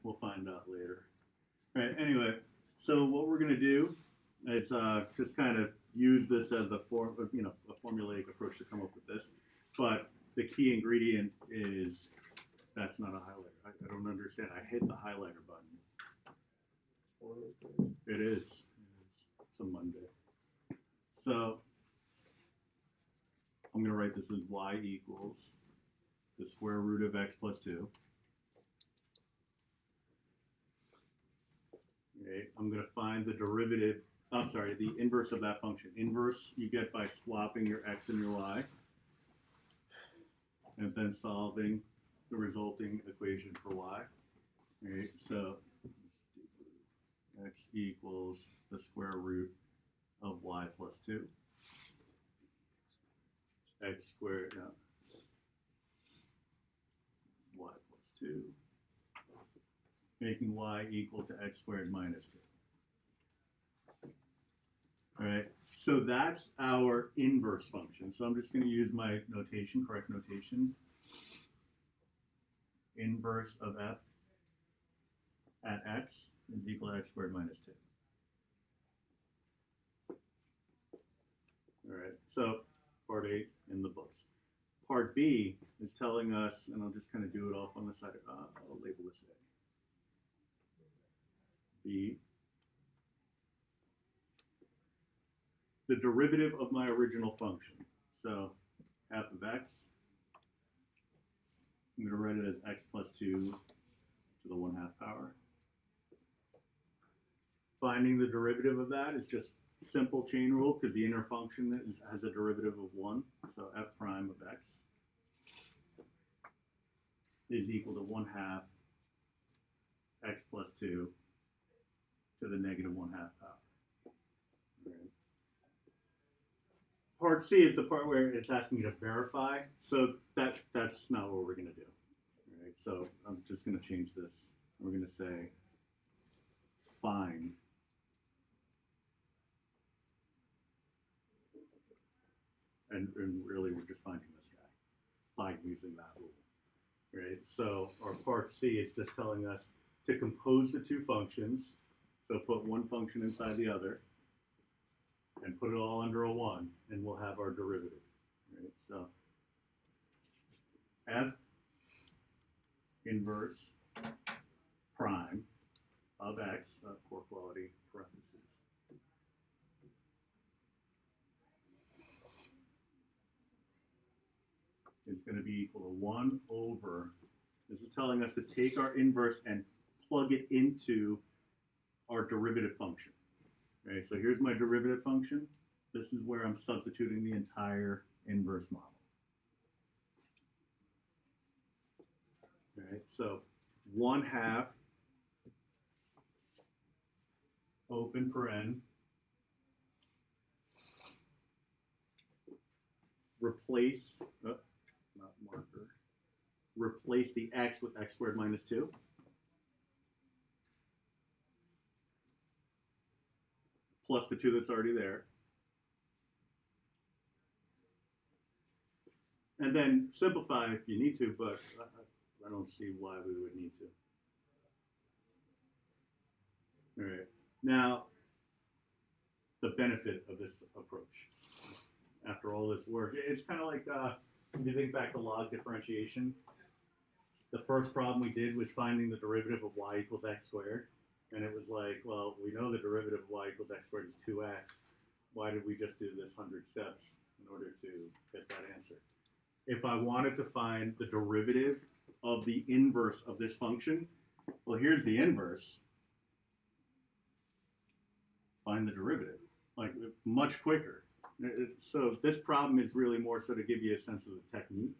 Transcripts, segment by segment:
We'll find out later. All right. Anyway, so what we're gonna do is just kind of use this as a a formulaic approach to come up with this. But the key ingredient is that's not a highlighter. I don't understand. I hit the highlighter button. It is. It's a Monday. So I'm going to write this as y equals the square root of x plus 2. Okay, I'm going to find the derivative, the inverse of that function. Inverse you get by swapping your x and your y, and then solving the resulting equation for y. Okay, so x equals the square root of y plus 2. X squared, y plus 2, making y equal to x squared minus 2. All right, so that's our inverse function. So I'm just going to use my notation, correct notation. Inverse of f at x is equal to x squared minus 2. All right, so part A in the books. Part B is telling us, and I'll just kind of do it off on the side, I'll label this A. B, the derivative of my original function. So f of x, I'm going to write it as x plus 2 to the 1/2 power. Finding the derivative of that is just simple chain rule because the inner function has a derivative of 1. So f prime of x is equal to 1/2 x plus 2 to the negative 1/2 power. Okay. Part C is the part where it's asking you to verify. So that's not what we're going to do. All right, so I'm just going to change this. We're going to say find and really we're just finding this guy by using that rule. Right? So our part C is just telling us to compose the two functions. So put one function inside the other and put it all under a 1, and we'll have our derivative. Right? So f inverse prime of x, poor quality parentheses, is going to be equal to 1 over, this is telling us to take our inverse and plug it into our derivative function. Okay, so here's my derivative function. This is where I'm substituting the entire inverse model. Okay, so 1/2 open paren replace, not marker, replace the x with x squared minus 2. Plus the 2 that's already there. And then simplify if you need to, but I don't see why we would need to. All right. Now, the benefit of this approach. After all this work, it's kind of like if you think back to log differentiation. The first problem we did was finding the derivative of y equals x squared. And it was like, well, we know the derivative of y equals x squared is 2x. Why did we just do this 100 steps in order to get that answer? If I wanted to find the derivative of the inverse of this function, well, here's the inverse. Find the derivative, like much quicker. So this problem is really more so to give you a sense of the technique,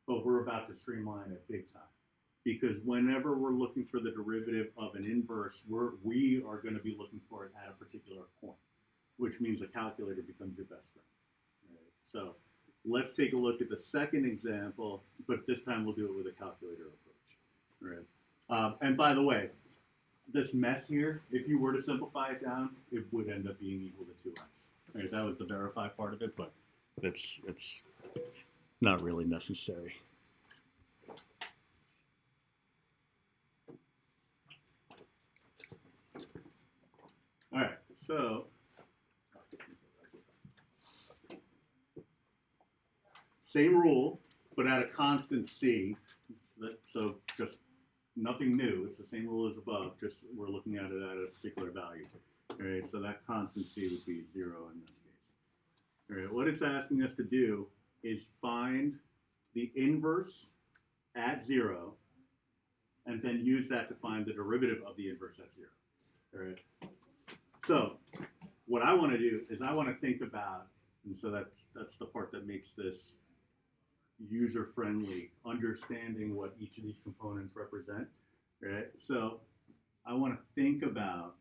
but we're about to streamline it big time. Because whenever we're looking for the derivative of an inverse, we are going to be looking for it at a particular point, which means the calculator becomes your best friend. Right? So let's take a look at the second example, but this time we'll do it with a calculator approach. Right? And by the way, this mess here, if you were to simplify it down, it would end up being equal to 2x. Right? That was the verify part of it, but it's not really necessary. so same rule, but at a constant c. So just nothing new. It's the same rule as above. Just we're looking at it at a particular value. All right. So that constant c would be 0 in this case. All right. What it's asking us to do is find the inverse at 0, and then use that to find the derivative of the inverse at 0. All right. So what I want to do is I want to think about, and so that's the part that makes this user-friendly, understanding what each of these components represent. Right. So I want to think about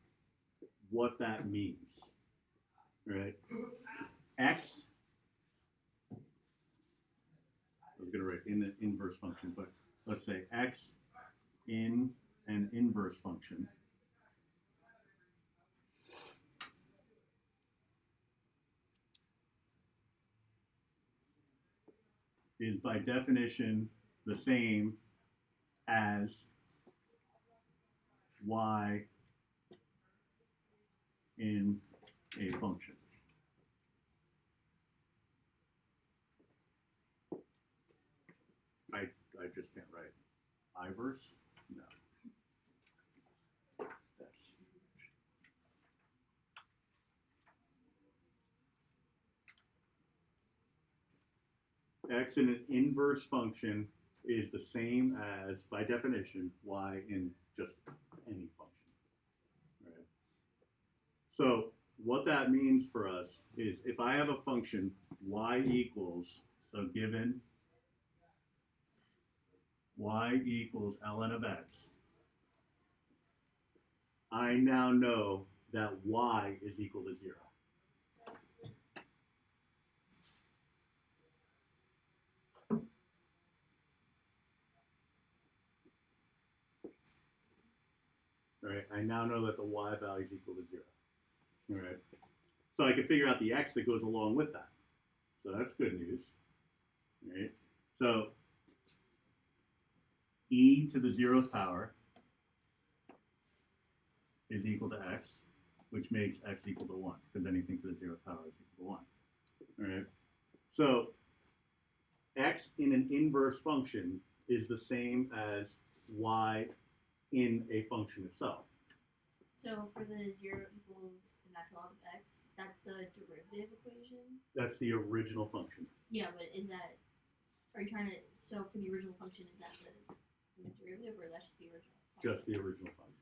what that means. Right. X. I was going to write in an inverse function, but let's say x in an inverse function is by definition the same as y in a function. I just can't write I-verse? No. That's huge. X in an inverse function is the same as, by definition, y in just any function. Right? So what that means for us is if I have a function y equals, so given y equals ln of x, I now know that y is equal to 0. All right, I now know that the y value is equal to 0. All right, so I can figure out the x that goes along with that. So that's good news. All right, so e to the 0th power is equal to x, which makes x equal to 1, because anything to the 0th power is equal to 1. All right, so x in an inverse function is the same as y in a function itself. So for the 0 equals the natural log of x, that's the derivative equation? That's the original function. Yeah, but is that, are you trying to, so for the original function, is that the derivative, or that's just the original function? Just the original function.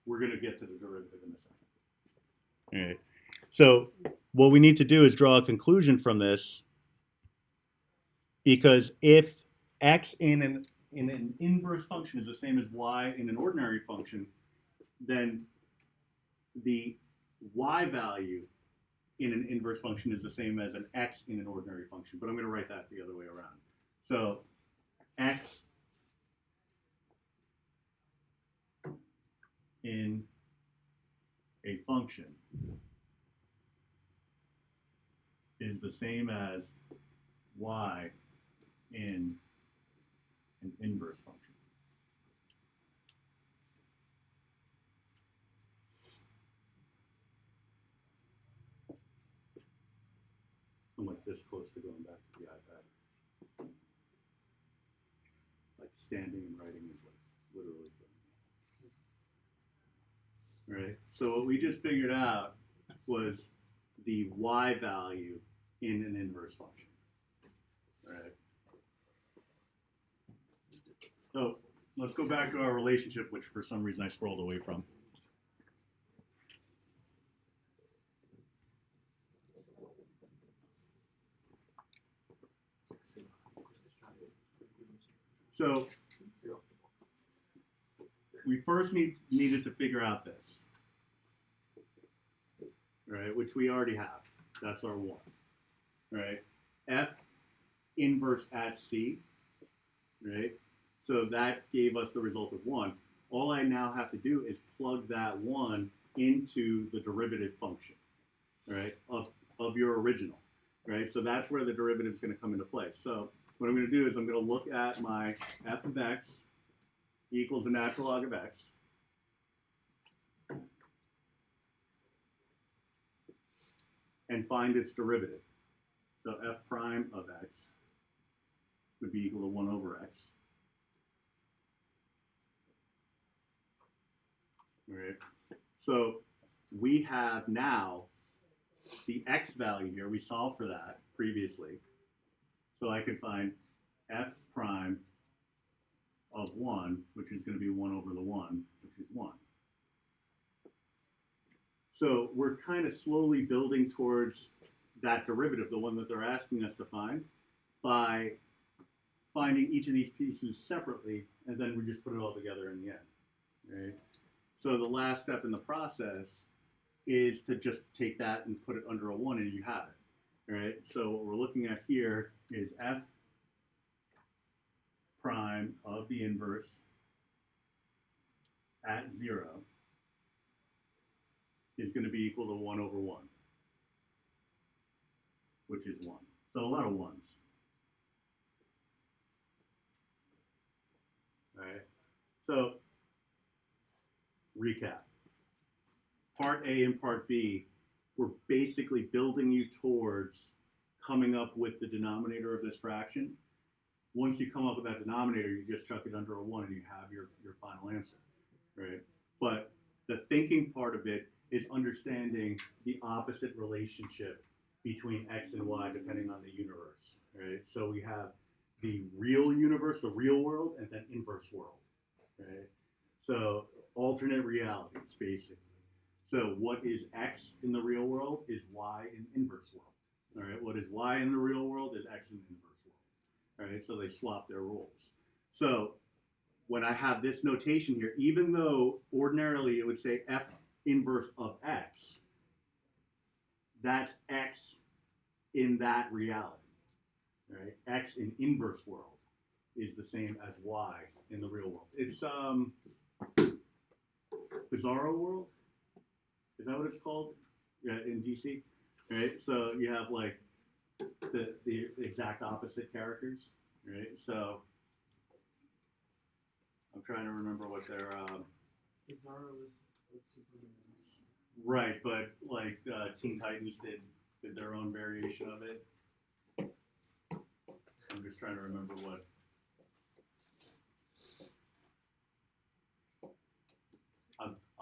We're going to get to the derivative in a second. All right. So what we need to do is draw a conclusion from this, because if x in an inverse function is the same as y in an ordinary function, then the y value in an inverse function is the same as an x in an ordinary function. But I'm going to write that the other way around. So x in a function is the same as y in an inverse function. I'm like this close to going back to the iPad. Like standing and writing is like literally. All right. So what we just figured out was the y value in an inverse function. All right. So let's go back to our relationship, which for some reason I scrolled away from. So we first needed to figure out this, right? Which we already have. That's our 1, right? F inverse at C, right? So that gave us the result of 1. All I now have to do is plug that 1 into the derivative function, right, of your original, right? So that's where the derivative is going to come into play. So what I'm going to do is I'm going to look at my f of x equals the natural log of x. and find its derivative. So f prime of x would be equal to 1 over x. All right. So we have now the x value here. We solved for that previously. So I could find f prime of 1, which is going to be 1 over the 1, which is 1. So we're kind of slowly building towards that derivative, the one that they're asking us to find, by finding each of these pieces separately, and then we just put it all together in the end. Right? So the last step in the process is to just take that and put it under a 1, and you have it. Right? So what we're looking at here is f prime of the inverse at 0 is going to be equal to 1 over 1, which is 1. So a lot of 1s. All right. So recap. Part A and Part B, we're basically building you towards coming up with the denominator of this fraction. Once you come up with that denominator, you just chuck it under a 1 and you have your final answer, right? But the thinking part of it is understanding the opposite relationship between x and y depending on the universe, right? So we have the real universe, the real world, and then inverse world, right? So alternate realities, basically. So what is x in the real world is y in inverse world, all right? What is y in the real world is x in the inverse world, all right? So they swap their roles. So when I have this notation here, even though ordinarily it would say f inverse of x, that's x in that reality, right? X in inverse world is the same as y in the real world. It's Bizarro world. Is that what it's called? Yeah, in DC, right? So you have like the exact opposite characters, right? So I'm trying to remember what their Bizarro was Superman. right, but like Teen Titans did their own variation of it. I'm just trying to remember what.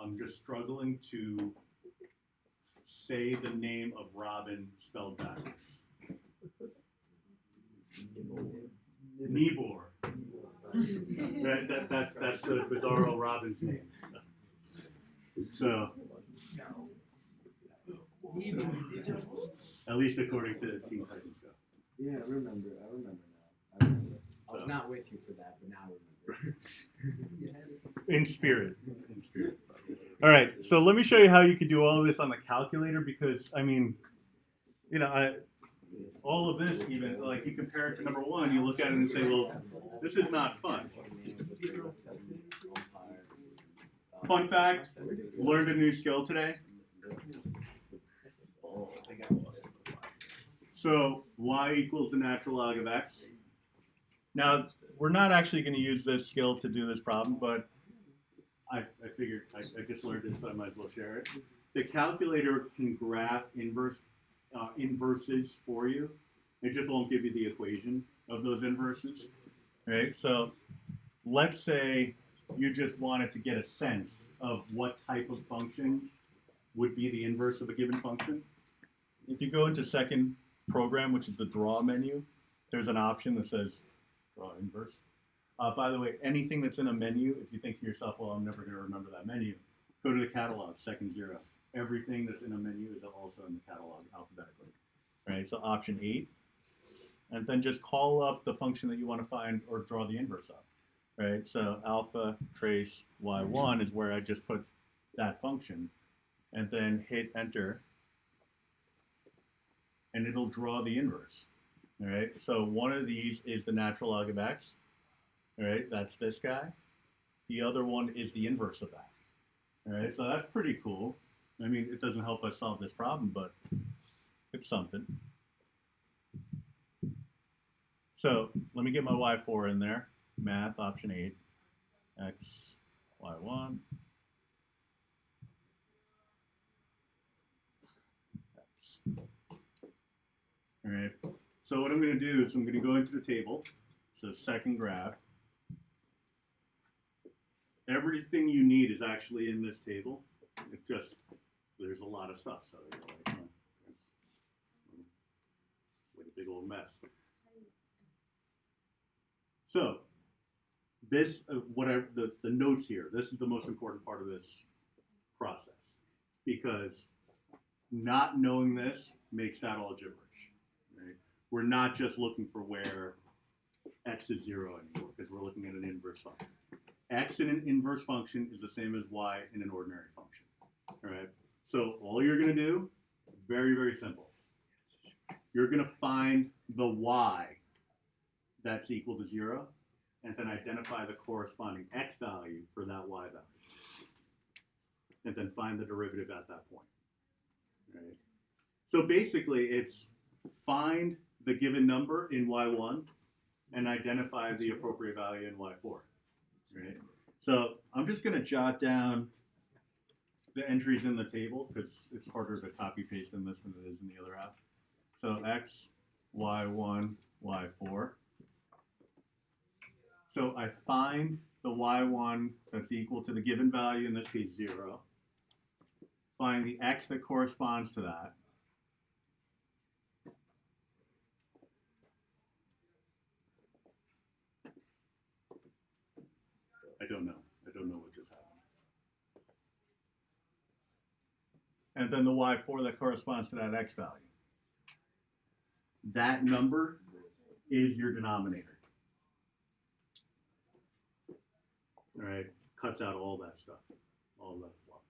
I'm just struggling to say the name of Robin spelled backwards. Nibor. That's the Bizarro Robin's name. So, at least according to Teen Titans Go. Yeah, I remember now. I was not with you for that, but now I remember. In spirit. In spirit. All right, so let me show you how you could do all of this on the calculator, because, I mean, you know, all of this, even, like, you compare it to number 1, you look at it and say, well, this is not fun. Fun fact, learned a new skill today. So y equals the natural log of x. Now, we're not actually going to use this skill to do this problem, but I figured I just learned it, so I might as well share it. The calculator can graph inverses for you. It just won't give you the equation of those inverses. Right? So let's say you just wanted to get a sense of what type of function would be the inverse of a given function. If you go into second program, which is the draw menu, there's an option that says draw inverse. By the way, anything that's in a menu, if you think to yourself, well, I'm never going to remember that menu, go to the catalog, second 0. Everything that's in a menu is also in the catalog alphabetically. Right? So option 8. And then just call up the function that you want to find or draw the inverse of. Right? So alpha trace y1 is where I just put that function, and then hit enter, and it'll draw the inverse. All right? So one of these is the natural log of x. All right, that's this guy. The other one is the inverse of that. All right, so that's pretty cool. I mean, it doesn't help us solve this problem, but it's something. So let me get my y4 in there. Math, option 8, x, y1, x. All right. So what I'm going to do is I'm going to go into the table. So second graph. Everything you need is actually in this table. It just, there's a lot of stuff. So you're like, it's like a big old mess. So this, whatever the notes here, this is the most important part of this process, because not knowing this makes that all gibberish. Right? We're not just looking for where x is 0 anymore, because we're looking at an inverse function. X in an inverse function is the same as y in an ordinary function. All right. So all you're going to do, very, very simple. You're going to find the y that's equal to 0, and then identify the corresponding x value for that y value. And then find the derivative at that point. Right? So basically, it's find the given number in y1 and identify the appropriate value in y4. Right? So I'm just going to jot down the entries in the table because it's harder to copy paste in this than it is in the other app. So x, y1, y4. So I find the y1 that's equal to the given value, in this case 0. Find the x that corresponds to that. I don't know. I don't know what just happened. And then the y4 that corresponds to that x value. That number is your denominator. All right, cuts out all that stuff, all that fluff.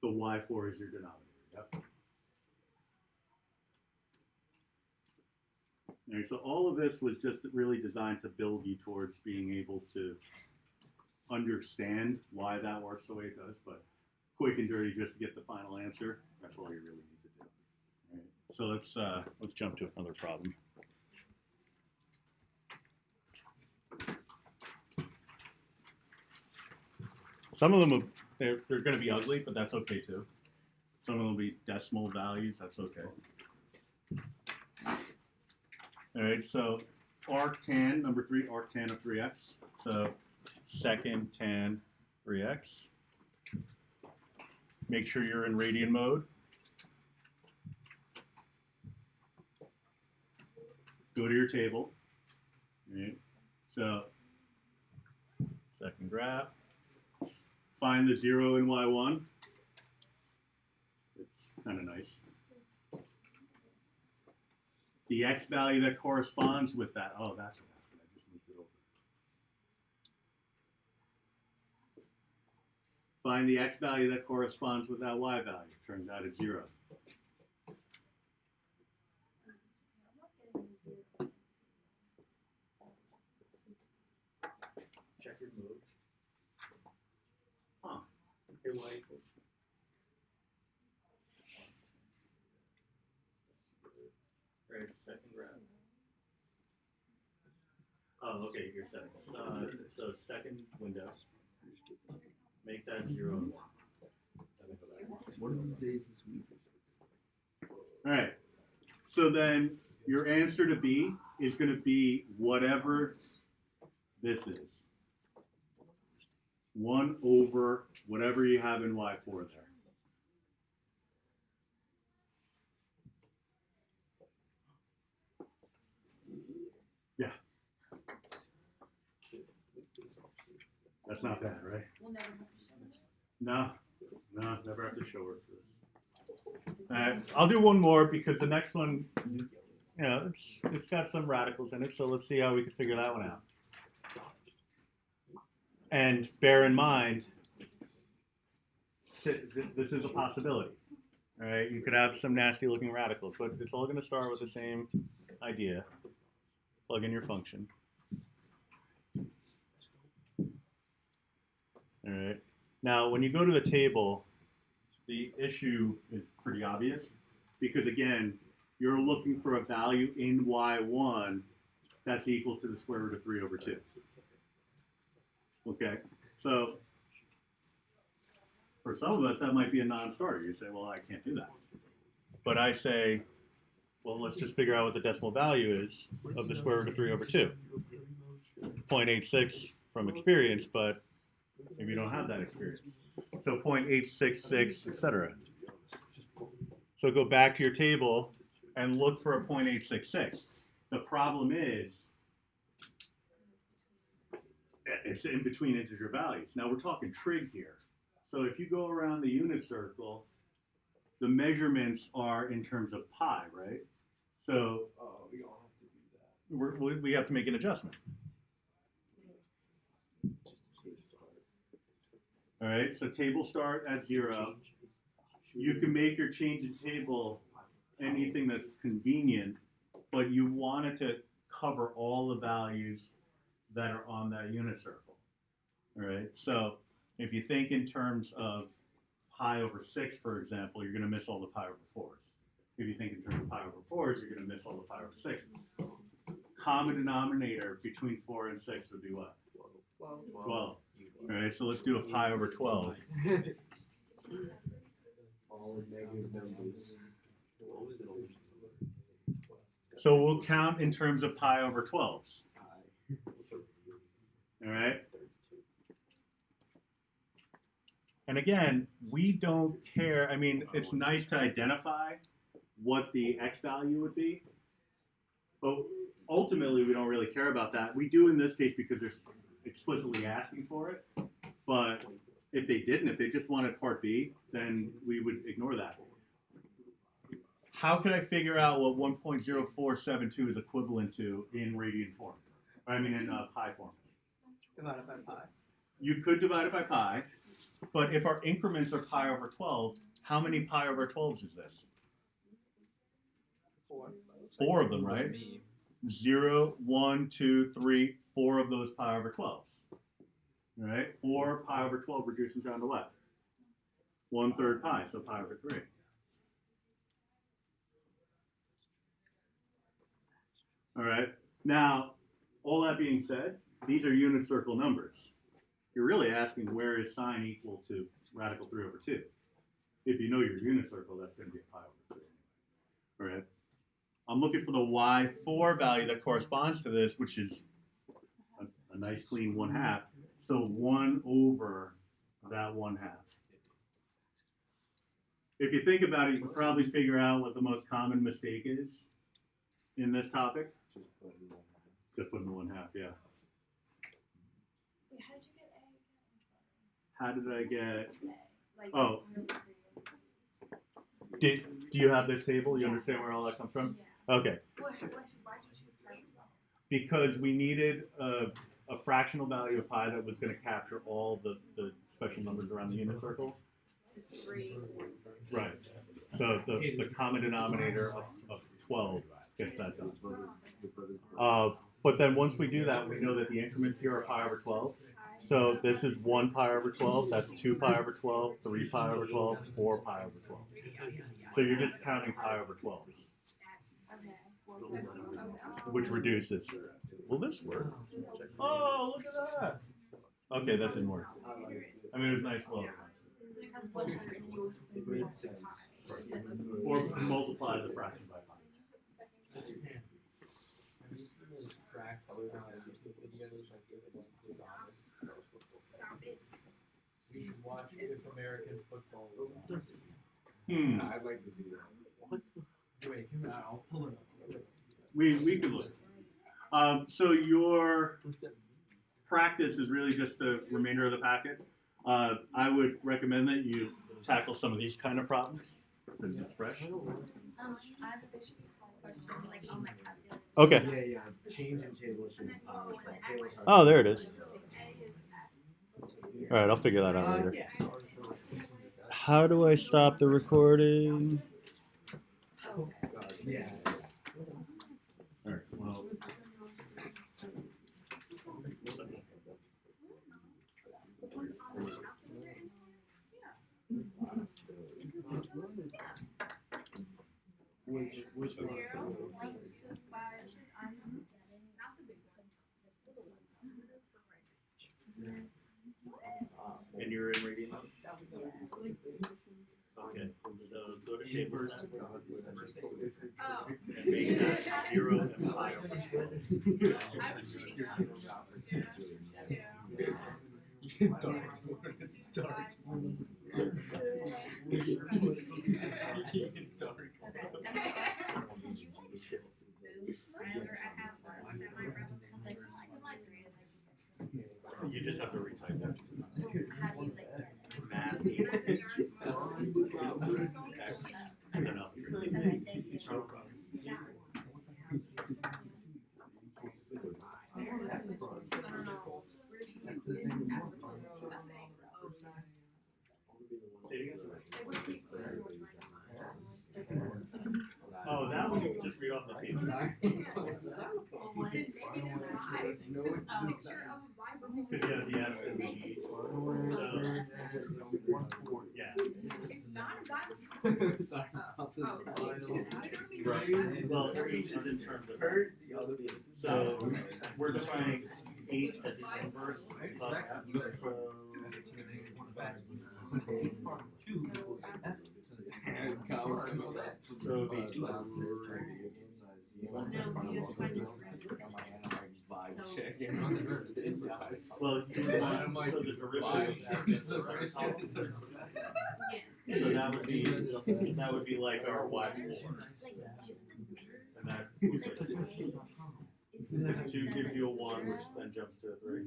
The y4 is your denominator. Yep. All right, so all of this was just really designed to build you towards being able to understand why that works the way it does, but quick and dirty just to get the final answer, that's all you really need to do. All right, so let's jump to another problem. Some of them will, they're going to be ugly, but that's okay too. Some of them will be decimal values, that's okay. All right, so arctan, number 3, arctan of 3x. So second tan 3x. Make sure you're in radian mode. Go to your table. All right, so second graph. Find the 0 in y1. It's kind of nice. The x value that corresponds with that. Oh, that's what happened. I just moved it over. Find the x value that corresponds with that y value. Turns out it's 0. Check your mode. Huh. Okay, y equals. Right, second graph. Oh, okay, your settings. So second window. Make that 0 and 1. One of these days this week. All right. So then your answer to B is going to be whatever this is. 1 over whatever you have in y4 there. Yeah. That's not bad, right? We'll never have to show it. No, never have to show her for this. I'll do one more because the next one, you know, it's got some radicals in it, so let's see how we can figure that one out. And bear in mind, this is a possibility. All right, you could have some nasty looking radicals, but it's all going to start with the same idea. Plug in your function. All right. Now, when you go to the table, the issue is pretty obvious because, again, you're looking for a value in y1 that's equal to the square root of 3 over 2. Okay? So, for some of us, that might be a non-starter. You say, well, I can't do that. But I say, Well, let's just figure out what the decimal value is of the square root of 3 over 2. 0.86 from experience, but maybe you don't have that experience. So 0.866, etc. So go back to your table and look for a 0.866. The problem is it's in between integer values. Now we're talking trig here. So if you go around the unit circle, the measurements are in terms of pi, right? So we all have to do that. we have to make an adjustment. All right, so table start at 0. You can make your change in table anything that's convenient, but you want it to cover all the values that are on that unit circle. All right, so if you think in terms of pi over 6, for example, you're going to miss all the pi over 4s. If you think in terms of pi over 4s, you're going to miss all the pi over 6s. Common denominator between 4 and 6 would be what? 12. All right, so let's do a pi over 12. All negative numbers. So we'll count in terms of pi over 12s. All right? And again, we don't care. I mean, it's nice to identify what the x value would be, but ultimately we don't really care about that. We do in this case because they're explicitly asking for it, but if they didn't, if they just wanted part B, then we would ignore that. How could I figure out what 1.0472 is equivalent to in radian form? I mean in pi form. Divided by pi. You could divide it by pi, but if our increments are pi over 12, how many pi over 12s is this? 4. 4 of them, right? 0, 1, 2, 3, 4 of those pi over 12s. All right, 4 pi over 12 reduces down to what? 1/3 pi, so pi over 3. All right, now, all that being said, these are unit circle numbers. You're really asking where is sine equal to radical 3 over 2. If you know your unit circle, that's going to be a pi over 3. All right. I'm looking for the y4 value that corresponds to this, which is a nice clean 1/2. So 1 over that 1/2. If you think about it, you can probably figure out what the most common mistake is in this topic. Just put in the 1/2, yeah. Wait, how did you get A? How did I get? Like, Oh. Do you have this table? You understand where all that comes from? Yeah. Okay. Why did you choose pi? Because we needed a fractional value of pi that was going to capture all the special numbers around the unit circle. 3. Right. So the common denominator of 12 gets that done. But then once we do that, we know that the increments here are pi over 12. So this is 1 pi over 12. That's 2 pi over 12, 3 pi over 12, 4 pi over 12. So you're just counting pi over 12s, which reduces. Will this work? Oh, look at that. Okay, that didn't work. I mean, it was nice flow. Or multiply the fraction by pi. Have you seen those crack color YouTube videos like if one was honest? Stop it. We should watch If American Football Was Honest. I'd like to see that. Wait, I'll pull it up. We could look. So your practice is really just the remainder of the packet. I would recommend that you tackle some of these kind of problems because it's fresh. I have a question, like on my calculus. Okay. Yeah. Change in table should be pi. Oh, there it is. All right, I'll figure that out later. Yeah. How do I stop the recording? Yeah. All right. Well. Which one? And you're in radian? Okay, so go to table Inverse set. God would have just put it. Oh. And make that 0 and pi over 12. I was reading up. You get dark when it's dark. You get dark. Did you like move rather I have one semi-rebel? Because like I did my grade. You just have to retype that. So how do you like get it? Math. I don't know. Okay, thank you. No problem. Say it again. Oh, that one you can just read off the table. Because you have the S and the E. So, yeah. It's not as Sorry about this. Right. Well, H is in terms of. Heard the other thing. So we're trying H as the inverse of F. So the No, you have to find the well, so the derivative of F is the first column. Yeah. So that would be like our y4, and that two gives you a 1, which then jumps to a 3.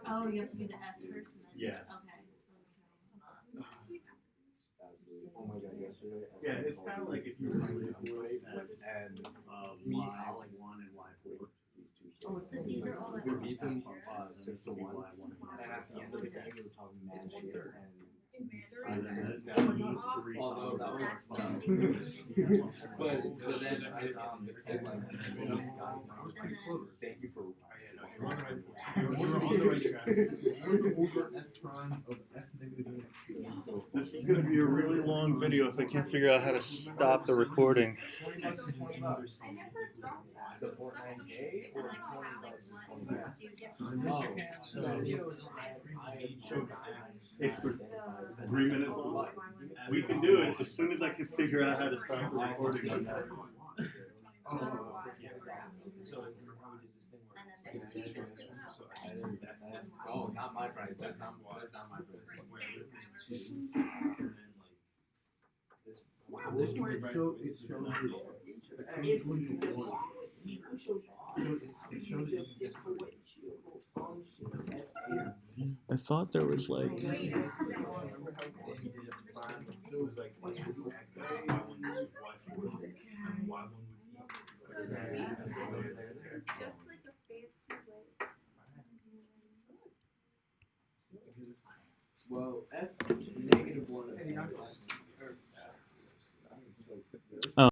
Oh, you have to do the F first and then. Yeah. Okay. Oh my god, yesterday. Yeah, it's kind of like if you were really avoid and y1 and y4. So these are all that. we beat them System 6-1. y1 And at the end of the game, we were talking mad shit. and then Although that was That's fun. just But then the kid like, thank you for. We're on the right track. What is the over F prime of F negative this is going to be a really long video if I can't figure out how to stop the recording. I never thought that. The Fortnite or It's for 3 minutes long. We can do it as soon as I can figure out how to stop the recording. On that. So remember we did this thing where. And then there's teachers. Oh, not my price. That's not my price. Where there's 2, and then like this. This I thought there was like. It was like this was the X, this was Y1, this was Y4, and Y1 would be. It's just like a fancy way. Well, F -1.